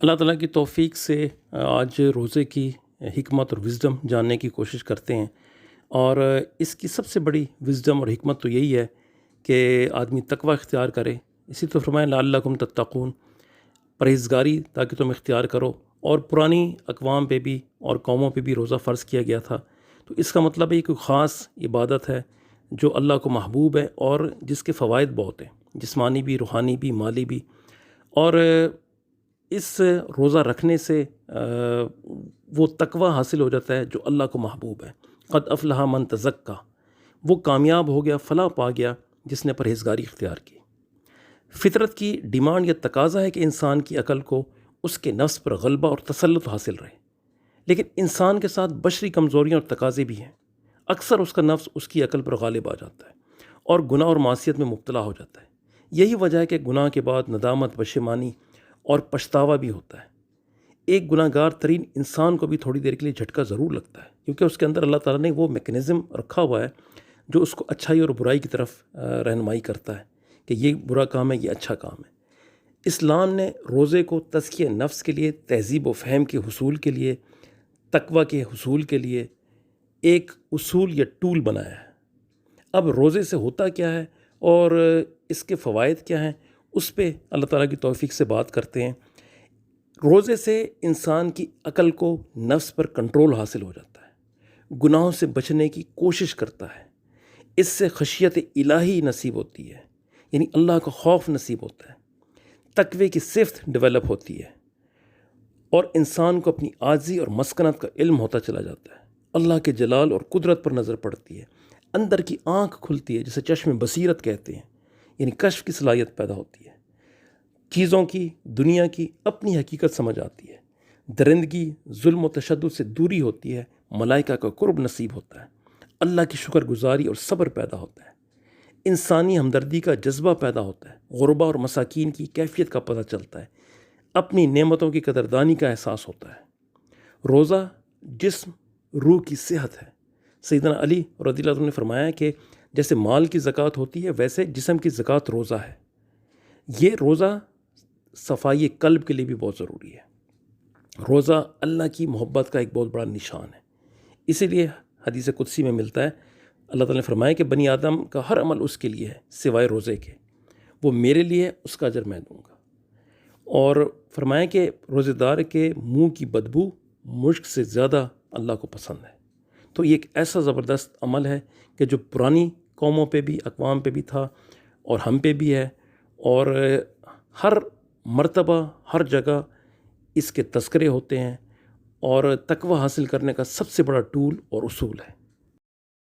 اللہ تعالیٰ کی توفیق سے آج روزے کی حکمت اور وزڈم جاننے کی کوشش کرتے ہیں، اور اس کی سب سے بڑی وزڈم اور حکمت تو یہی ہے کہ آدمی تقوی اختیار کرے۔ اسی تو فرمایا لعلکم تتقون، پرہیزگاری تاکہ تم اختیار کرو۔ اور پرانی اقوام پہ بھی اور قوموں پہ بھی روزہ فرض کیا گیا تھا، تو اس کا مطلب ہے یہ کوئی خاص عبادت ہے جو اللہ کو محبوب ہے اور جس کے فوائد بہت ہیں، جسمانی بھی، روحانی بھی، مالی بھی۔ اور اس روزہ رکھنے سے وہ تقوی حاصل ہو جاتا ہے جو اللہ کو محبوب ہے۔ قد افلح من تزکا، وہ کامیاب ہو گیا، فلاح پا گیا جس نے پرہیزگاری اختیار کی۔ فطرت کی ڈیمانڈ یا تقاضا ہے کہ انسان کی عقل کو اس کے نفس پر غلبہ اور تسلط حاصل رہے، لیکن انسان کے ساتھ بشری کمزوریاں اور تقاضے بھی ہیں۔ اکثر اس کا نفس اس کی عقل پر غالب آ جاتا ہے اور گناہ اور معصیت میں مبتلا ہو جاتا ہے۔ یہی وجہ ہے کہ گناہ کے بعد ندامت، پشیمانی اور پچھتاوا بھی ہوتا ہے۔ ایک گناہ گار ترین انسان کو بھی تھوڑی دیر کے لیے جھٹکا ضرور لگتا ہے، کیونکہ اس کے اندر اللہ تعالیٰ نے وہ میکنزم رکھا ہوا ہے جو اس کو اچھائی اور برائی کی طرف رہنمائی کرتا ہے کہ یہ برا کام ہے، یہ اچھا کام ہے۔ اسلام نے روزے کو تزکیہ نفس کے لیے، تہذیب و فہم کے حصول کے لیے، تقوی کے حصول کے لیے ایک اصول یا ٹول بنایا ہے۔ اب روزے سے ہوتا کیا ہے اور اس کے فوائد کیا ہیں، اس پہ اللہ تعالیٰ کی توفیق سے بات کرتے ہیں۔ روزے سے انسان کی عقل کو نفس پر کنٹرول حاصل ہو جاتا ہے، گناہوں سے بچنے کی کوشش کرتا ہے، اس سے خشیت الہی نصیب ہوتی ہے، یعنی اللہ کا خوف نصیب ہوتا ہے، تقوی کی صفت ڈیولپ ہوتی ہے، اور انسان کو اپنی عاجزی اور مسکنت کا علم ہوتا چلا جاتا ہے۔ اللہ کے جلال اور قدرت پر نظر پڑتی ہے، اندر کی آنکھ کھلتی ہے جسے چشم بصیرت کہتے ہیں، یعنی کشف کی صلاحیت پیدا ہوتی ہے، چیزوں کی، دنیا کی اپنی حقیقت سمجھ آتی ہے، درندگی، ظلم و تشدد سے دوری ہوتی ہے، ملائکہ کا قرب نصیب ہوتا ہے، اللہ کی شکر گزاری اور صبر پیدا ہوتا ہے، انسانی ہمدردی کا جذبہ پیدا ہوتا ہے، غربا اور مساکین کی کیفیت کا پتہ چلتا ہے، اپنی نعمتوں کی قدردانی کا احساس ہوتا ہے۔ روزہ جسم روح کی صحت ہے۔ سیدنا علی رضی اللہ عنہ نے فرمایا کہ جیسے مال کی زکوٰۃ ہوتی ہے ویسے جسم کی زکوٰۃ روزہ ہے۔ یہ روزہ صفائی قلب کے لیے بھی بہت ضروری ہے۔ روزہ اللہ کی محبت کا ایک بہت بڑا نشان ہے، اسی لیے حدیث قدسی میں ملتا ہے، اللہ تعالیٰ نے فرمایا کہ بنی آدم کا ہر عمل اس کے لیے ہے سوائے روزے کے، وہ میرے لیے، اس کا اجر میں دوں گا۔ اور فرمایا کہ روزے دار کے منہ کی بدبو مشک سے زیادہ اللہ کو پسند ہے۔ تو یہ ایک ایسا زبردست عمل ہے کہ جو پرانی قوموں پہ بھی، اقوام پہ بھی تھا اور ہم پہ بھی ہے، اور ہر مرتبہ ہر جگہ اس کے تذکرے ہوتے ہیں، اور تقوی حاصل کرنے کا سب سے بڑا ٹول اور اصول ہے۔